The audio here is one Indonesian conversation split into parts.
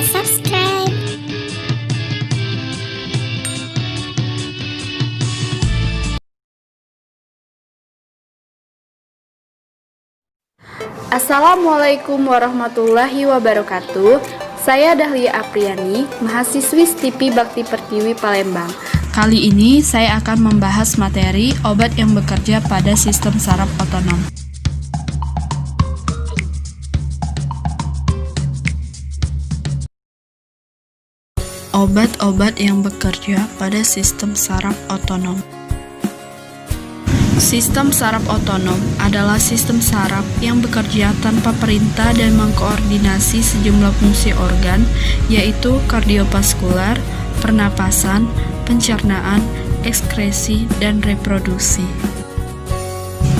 subscribe. Assalamualaikum warahmatullahi wabarakatuh. Saya Dahlia Apriani, mahasiswi STIPI Bakti Pertiwi Palembang. Kali ini saya akan membahas materi obat yang bekerja pada sistem saraf otonom. Obat-obat yang bekerja pada sistem saraf otonom. Sistem saraf otonom adalah sistem saraf yang bekerja tanpa perintah dan mengkoordinasi sejumlah fungsi organ, yaitu kardiovaskular, pernapasan, pencernaan, ekskresi, dan reproduksi.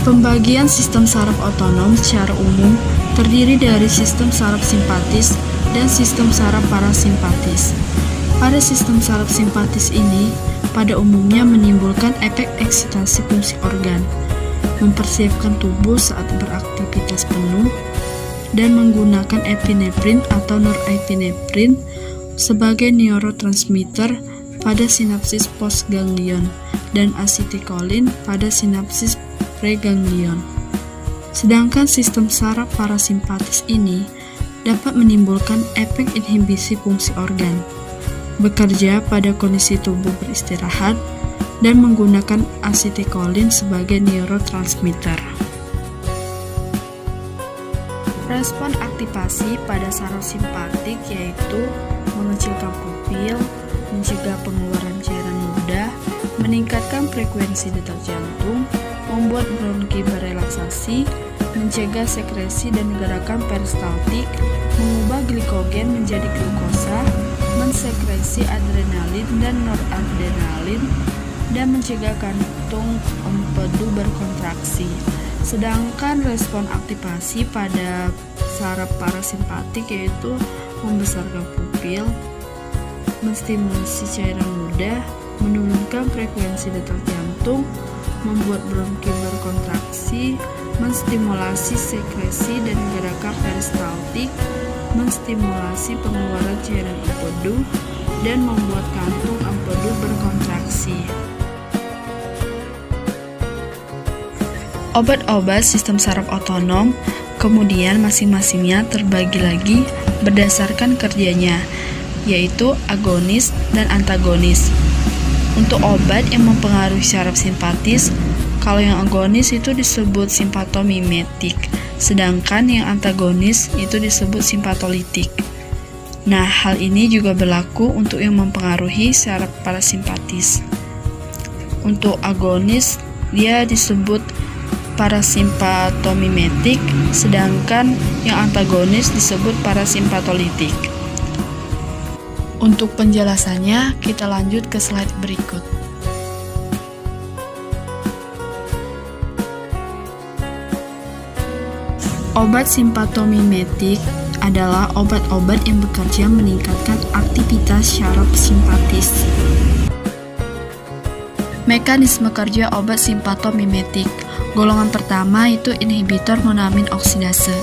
Pembagian sistem saraf otonom secara umum terdiri dari sistem saraf simpatis dan sistem saraf parasimpatis. Pada sistem saraf simpatis ini, pada umumnya menimbulkan efek eksitasi fungsi organ, mempersiapkan tubuh saat beraktivitas penuh, dan menggunakan epinefrin atau norepinefrin sebagai neurotransmitter pada sinapsis postganglion dan asetilkolin pada sinapsis preganglion. Sedangkan sistem saraf parasimpatis ini dapat menimbulkan efek inhibisi fungsi organ, bekerja pada kondisi tubuh beristirahat, dan menggunakan asetilkolin sebagai neurotransmitter. Respon aktivasi pada saraf simpatik yaitu mengecilkan pupil, mencegah pengeluaran cairan mudah, meningkatkan frekuensi detak jantung, membuat bronki berelaksasi, mencegah sekresi dan gerakan peristaltik, mengubah glikogen menjadi glukosa, mensekresi adrenalin dan noradrenalin, dan mencegah kantung empedu berkontraksi. Sedangkan respon aktivasi pada saraf parasimpatik yaitu membesarkan pupil, menstimulasi cairan mudah, menurunkan frekuensi detak jantung, membuat bronki berkontraksi, menstimulasi sekresi dan gerakan peristaltik, menstimulasi pengeluaran cairan empedu, dan membuat kantung empedu berkontraksi. Obat-obat sistem saraf otonom kemudian masing-masingnya terbagi lagi berdasarkan kerjanya, yaitu agonis dan antagonis. Untuk obat yang mempengaruhi saraf simpatis, kalau yang agonis itu disebut simpatomimetik, sedangkan yang antagonis itu disebut simpatolitik. Nah, hal ini juga berlaku untuk yang mempengaruhi saraf parasimpatis. Untuk agonis, dia disebut parasimpatomimetik, sedangkan yang antagonis disebut parasimpatolitik. Untuk penjelasannya, kita lanjut ke slide berikut. Obat simpatomimetik adalah obat-obat yang bekerja meningkatkan aktivitas saraf simpatis. Mekanisme kerja obat simpatomimetik. Golongan pertama itu inhibitor monoamin oksidase,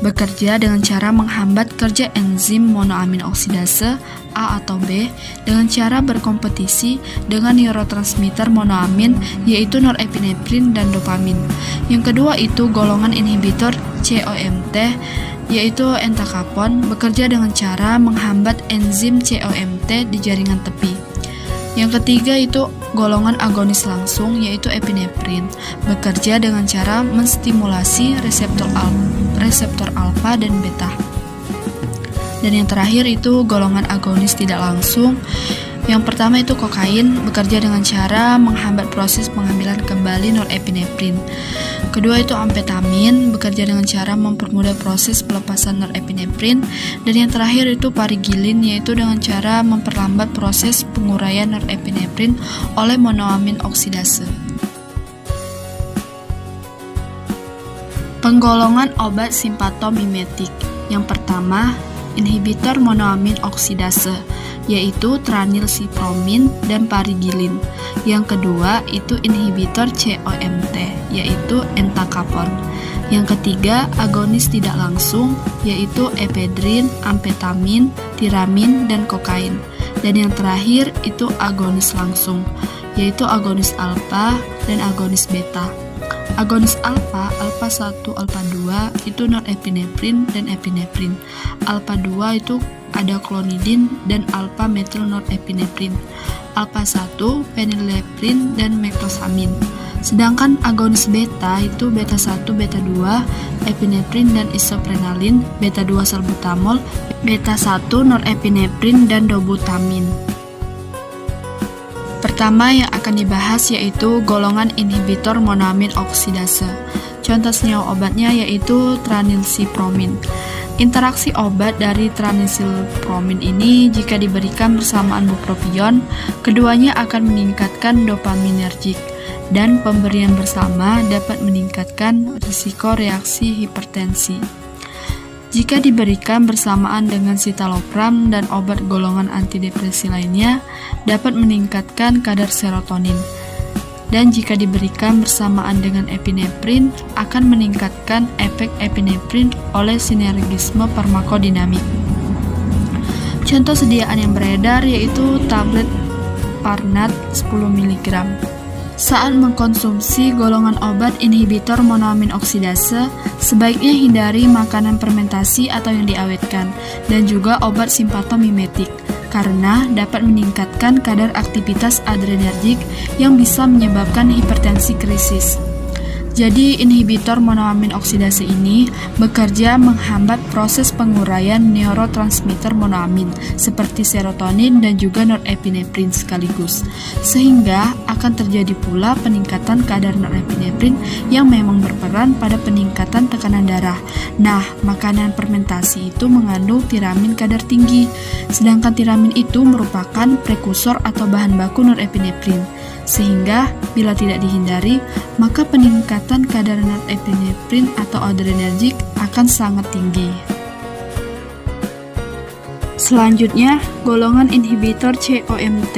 bekerja dengan cara menghambat kerja enzim monoamin oksidase A atau B dengan cara berkompetisi dengan neurotransmitter monoamin yaitu norepinefrin dan dopamin. Yang kedua itu golongan inhibitor COMT yaitu entacapone, bekerja dengan cara menghambat enzim COMT di jaringan tepi. Yang ketiga itu golongan agonis langsung yaitu epinefrin, bekerja dengan cara menstimulasi reseptor alfa dan beta. Dan yang terakhir itu golongan agonis tidak langsung. Yang pertama itu kokain, bekerja dengan cara menghambat proses pengambilan kembali norepinefrin. Kedua itu amfetamin, bekerja dengan cara mempermudah proses pelepasan norepinefrin. Dan yang terakhir itu parigilin, yaitu dengan cara memperlambat proses penguraian norepinefrin oleh monoamin oksidase. Penggolongan obat simpatomimetik. Yang pertama, inhibitor monoamin oksidase, yaitu tranilsipromin dan parigilin. Yang kedua itu inhibitor COMT, yaitu entacapone. Yang ketiga, agonis tidak langsung, yaitu efedrin, amfetamin, tiramin, dan kokain. Dan yang terakhir itu agonis langsung, yaitu agonis alfa dan agonis beta. Agonis alfa, alfa 1, alfa 2 itu norepinefrin dan epinefrin. Alfa 2 itu ada klonidin dan alfa metil norepinefrin. Alfa 1, phenylephrine dan meclosamin. Sedangkan agonis beta itu beta 1, beta 2, epinefrin dan isoprenalin, beta 2 salbutamol, beta 1 norepinefrin dan dobutamin. Pertama yang akan dibahas yaitu golongan inhibitor monoamin oksidase. Contoh senyawa obatnya yaitu tranilsipromin. Interaksi obat dari tranilsipromin ini jika diberikan bersamaan bupropion, keduanya akan meningkatkan dopaminergik, dan pemberian bersama dapat meningkatkan risiko reaksi hipertensi. Jika diberikan bersamaan dengan citalopram dan obat golongan antidepresi lainnya, dapat meningkatkan kadar serotonin. Dan jika diberikan bersamaan dengan epinefrin, akan meningkatkan efek epinefrin oleh sinergisme farmakodinamik. Contoh sediaan yang beredar yaitu tablet Parnat 10 mg. Saat mengkonsumsi golongan obat inhibitor monoamin oksidase, sebaiknya hindari makanan fermentasi atau yang diawetkan, dan juga obat simpatomimetik, karena dapat meningkatkan kadar aktivitas adrenergik yang bisa menyebabkan hipertensi krisis. Jadi, inhibitor monoamin oksidase ini bekerja menghambat proses penguraian neurotransmitter monoamin seperti serotonin dan juga norepinefrin sekaligus, sehingga akan terjadi pula peningkatan kadar norepinefrin yang memang berperan pada peningkatan tekanan darah. Nah, makanan fermentasi itu mengandung tiramin kadar tinggi, sedangkan tiramin itu merupakan prekursor atau bahan baku norepinefrin. Sehingga, bila tidak dihindari, maka peningkatan kadar norepinefrin atau adrenergik akan sangat tinggi. Selanjutnya, golongan inhibitor COMT.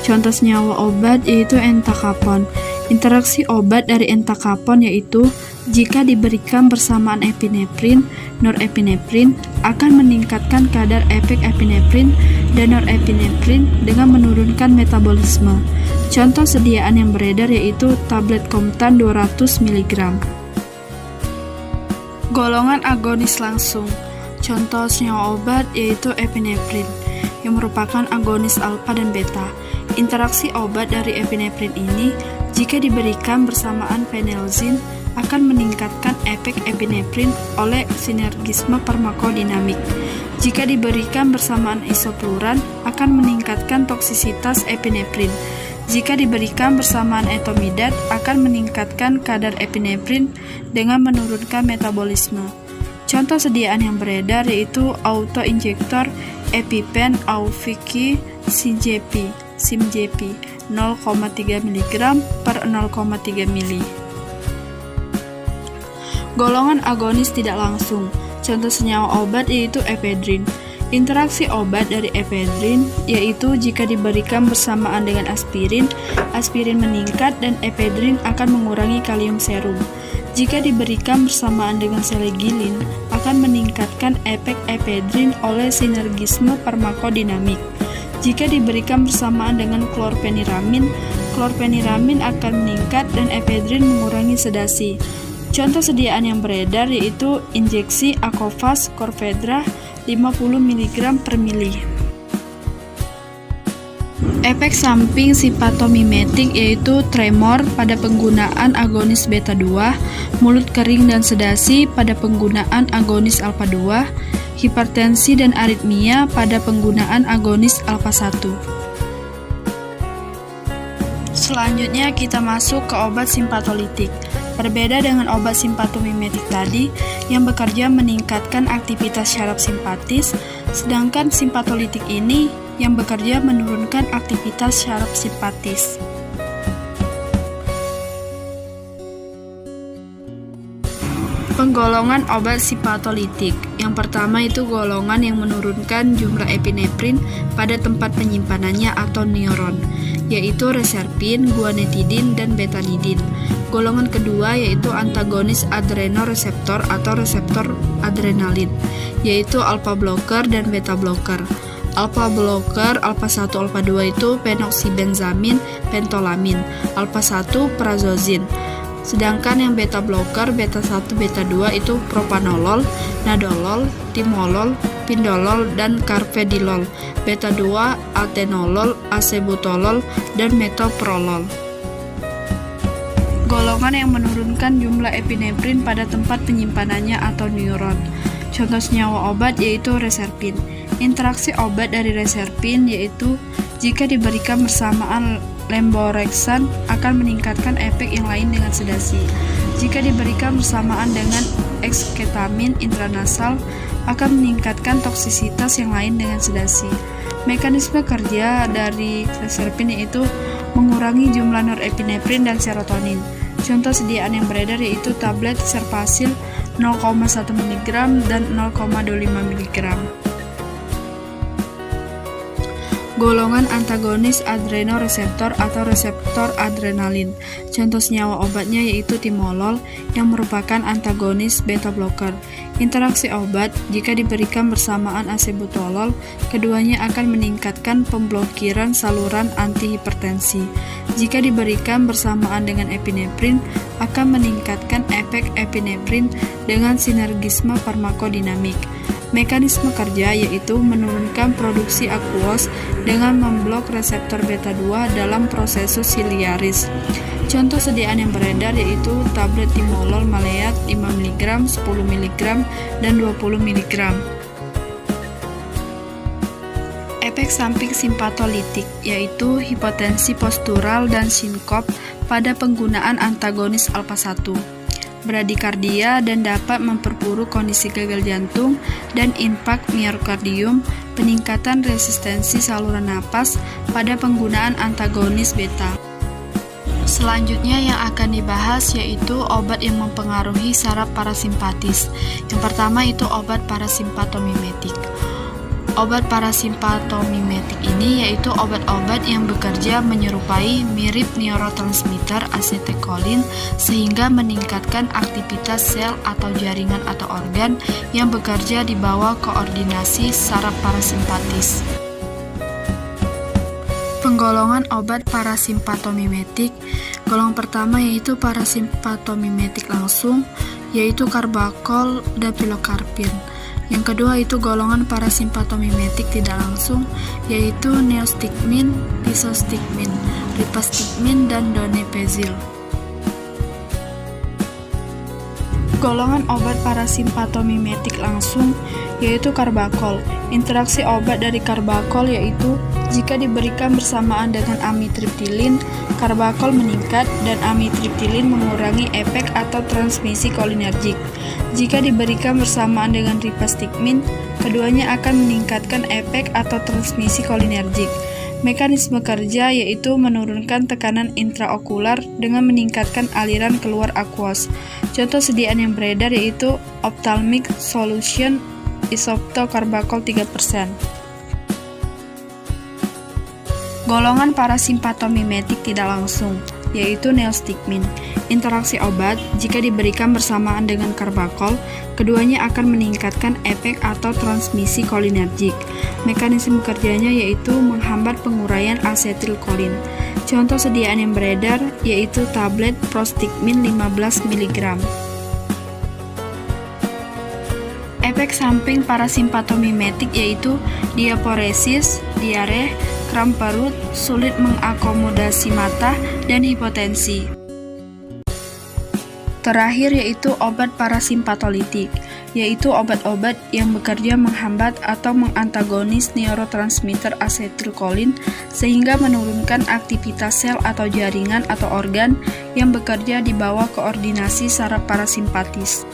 Contoh senyawa obat yaitu entacapone. Interaksi obat dari entacapone yaitu jika diberikan bersamaan epinefrin, norepinefrin akan meningkatkan kadar efek epinefrin dan norepinefrin dengan menurunkan metabolisme. Contoh sediaan yang beredar yaitu tablet Comtan 200 mg. Golongan agonis langsung. Contoh senyawa obat yaitu epinefrin yang merupakan agonis alfa dan beta. Interaksi obat dari epinefrin ini jika diberikan bersamaan phenelzin akan meningkatkan efek epinefrin oleh sinergisme farmakodinamik. Jika diberikan bersamaan isofluran akan meningkatkan toksisitas epinefrin. Jika diberikan bersamaan etomidat akan meningkatkan kadar epinefrin dengan menurunkan metabolisme. Contoh sediaan yang beredar yaitu autoinjektor EpiPen Auvici SIMJP 0,3 mg per 0,3 ml. Golongan agonis tidak langsung. Contoh senyawa obat yaitu efedrin. Interaksi obat dari efedrin yaitu jika diberikan bersamaan dengan aspirin, aspirin meningkat dan efedrin akan mengurangi kalium serum. Jika diberikan bersamaan dengan selegilin, akan meningkatkan efek efedrin oleh sinergisme farmakodinamik. Jika diberikan bersamaan dengan klorpeniramin, klorpeniramin akan meningkat dan efedrin mengurangi sedasi. Contoh sediaan yang beredar yaitu injeksi Acovas Corvedra 50 mg per mili. Efek samping simpatomimetik yaitu tremor pada penggunaan agonis beta 2, mulut kering dan sedasi pada penggunaan agonis alfa 2, hipertensi dan aritmia pada penggunaan agonis alfa 1. Selanjutnya kita masuk ke obat simpatolitik. Berbeda dengan obat simpatomimetik tadi yang bekerja meningkatkan aktivitas syaraf simpatis, sedangkan simpatolitik ini yang bekerja menurunkan aktivitas syaraf simpatis. Penggolongan obat simpatolitik. Yang pertama itu golongan yang menurunkan jumlah epinefrin pada tempat penyimpanannya atau neuron, yaitu reserpin, guanetidin, dan betanidin. Golongan kedua yaitu antagonis adrenoreseptor atau reseptor adrenalin, yaitu alpha blocker dan beta blocker. Alpha blocker alpha 1 alpha 2 itu phenoxybenzamin, pentolamin, alpha 1 prazosine. Sedangkan yang beta blocker beta 1 beta 2 itu propanolol, nadolol, timolol, pindolol, dan carvedilol, beta 2 atenolol, acebutolol, dan metoprolol. Golongan yang menurunkan jumlah epinefrin pada tempat penyimpanannya atau neuron. Contoh senyawa obat yaitu reserpin. Interaksi obat dari reserpin yaitu jika diberikan bersamaan lemborexan akan meningkatkan efek yang lain dengan sedasi. Jika diberikan bersamaan dengan esketamin intranasal akan meningkatkan toksisitas yang lain dengan sedasi. Mekanisme kerja dari reserpin yaitu mengurangi jumlah norepinefrin dan serotonin. Contoh sediaan yang beredar yaitu tablet Serpasil 0,1 mg dan 0,25 mg. Golongan antagonis adrenoreseptor atau reseptor adrenalin. Contoh senyawa obatnya yaitu timolol yang merupakan antagonis beta blocker. Interaksi obat jika diberikan bersamaan acebutolol, keduanya akan meningkatkan pemblokiran saluran antihipertensi. Jika diberikan bersamaan dengan epinefrin, akan meningkatkan efek epinefrin dengan sinergisme farmakodinamik. Mekanisme kerja yaitu menurunkan produksi aqueous dengan memblok reseptor beta 2 dalam prosesus ciliaris. Contoh sediaan yang beredar yaitu tablet timolol maleat 5 mg, 10 mg, dan 20 mg. Efek samping simpatolitik yaitu hipotensi postural dan sinkop pada penggunaan antagonis alpha 1. Bradikardia dan dapat memperburuk kondisi gagal jantung dan infark miokardium, peningkatan resistensi saluran napas pada penggunaan antagonis beta. Selanjutnya yang akan dibahas yaitu obat yang mempengaruhi saraf parasimpatis. Yang pertama itu obat parasimpatomimetik. Obat parasimpatomimetik ini yaitu obat-obat yang bekerja menyerupai mirip neurotransmitter asetilkolin sehingga meningkatkan aktivitas sel atau jaringan atau organ yang bekerja di bawah koordinasi saraf parasimpatis. Penggolongan obat parasimpatomimetik. Golongan pertama yaitu parasimpatomimetik langsung, yaitu karbakol dan pilokarpin. Yang kedua itu golongan parasimpatomimetik tidak langsung, yaitu neostigmin, lisostigmin, rifastigmin, dan donepezil. Golongan obat parasimpatomimetik langsung yaitu karbakol. Interaksi obat dari karbakol yaitu jika diberikan bersamaan dengan amitriptilin, karbakol meningkat dan amitriptilin mengurangi efek atau transmisi kolinergik. Jika diberikan bersamaan dengan rifastigmin, keduanya akan meningkatkan efek atau transmisi kolinergik. Mekanisme kerja yaitu menurunkan tekanan intraokular dengan meningkatkan aliran keluar aqueous. Contoh sediaan yang beredar yaitu ophthalmic solution isopto karbakol 3%. Golongan parasimpatomimetik tidak langsung yaitu neostigmin. Interaksi obat jika diberikan bersamaan dengan karbakol, keduanya akan meningkatkan efek atau transmisi kolinergik. Mekanisme kerjanya yaitu menghambat penguraian asetilkolin. Contoh sediaan yang beredar yaitu tablet prostigmin 15 mg. Efek samping parasimpatomimetik yaitu diaporesis, diare, kram perut, sulit mengakomodasi mata, dan hipotensi. Terakhir yaitu obat parasimpatolitik, yaitu obat-obat yang bekerja menghambat atau mengantagonis neurotransmitter asetilkolin sehingga menurunkan aktivitas sel atau jaringan atau organ yang bekerja di bawah koordinasi saraf parasimpatis.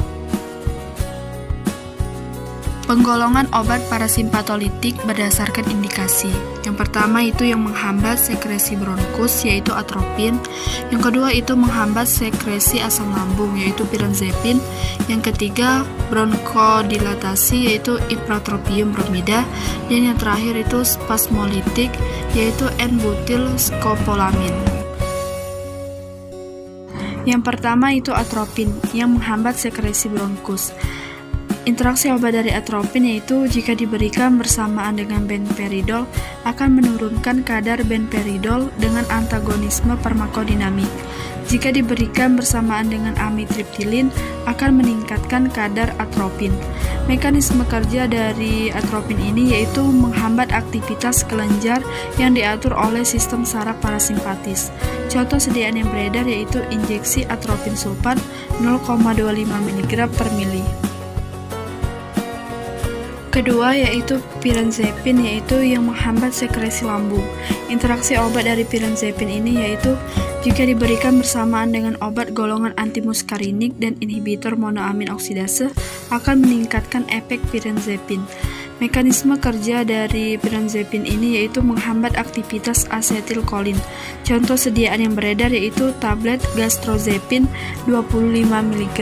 Penggolongan obat parasimpatolitik berdasarkan indikasi. Yang pertama itu yang menghambat sekresi bronkus yaitu atropin. Yang kedua itu menghambat sekresi asam lambung yaitu pirenzepin. Yang ketiga bronkodilatasi yaitu ipratropium bromida. Dan yang terakhir itu spasmolitik yaitu N-butil skopolamin. Yang pertama itu atropin yang menghambat sekresi bronkus. Interaksi obat dari atropin yaitu jika diberikan bersamaan dengan benperidol akan menurunkan kadar benperidol dengan antagonisme farmakodinamik. Jika diberikan bersamaan dengan amitriptilin akan meningkatkan kadar atropin. Mekanisme kerja dari atropin ini yaitu menghambat aktivitas kelenjar yang diatur oleh sistem saraf parasimpatis. Contoh sediaan yang beredar yaitu injeksi atropin sulfat 0,25 mg per mili. Kedua yaitu pirenzepin yaitu yang menghambat sekresi lambung. Interaksi obat dari pirenzepin ini yaitu jika diberikan bersamaan dengan obat golongan antimuskarinik dan inhibitor monoamin oksidase akan meningkatkan efek pirenzepin. Mekanisme kerja dari pirenzepin ini yaitu menghambat aktivitas asetilkolin. Contoh sediaan yang beredar yaitu tablet gastrozepin 25 mg.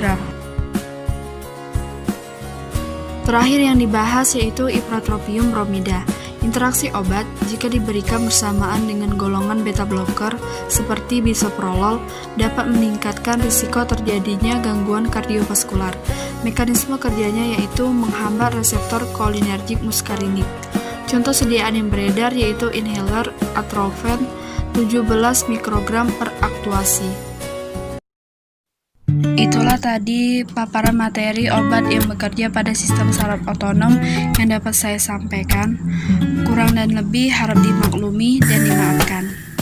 Terakhir yang dibahas yaitu ipratropium bromida. Interaksi obat jika diberikan bersamaan dengan golongan beta blocker seperti bisoprolol dapat meningkatkan risiko terjadinya gangguan kardiovaskular. Mekanisme kerjanya yaitu menghambat reseptor kolinergik muskarinik. Contoh sediaan yang beredar yaitu inhaler Atrofen 17 mikrogram per aktuasi. Itulah tadi paparan materi obat yang bekerja pada sistem saraf otonom yang dapat saya sampaikan. Kurang dan lebih harap dimaklumi dan dimaafkan.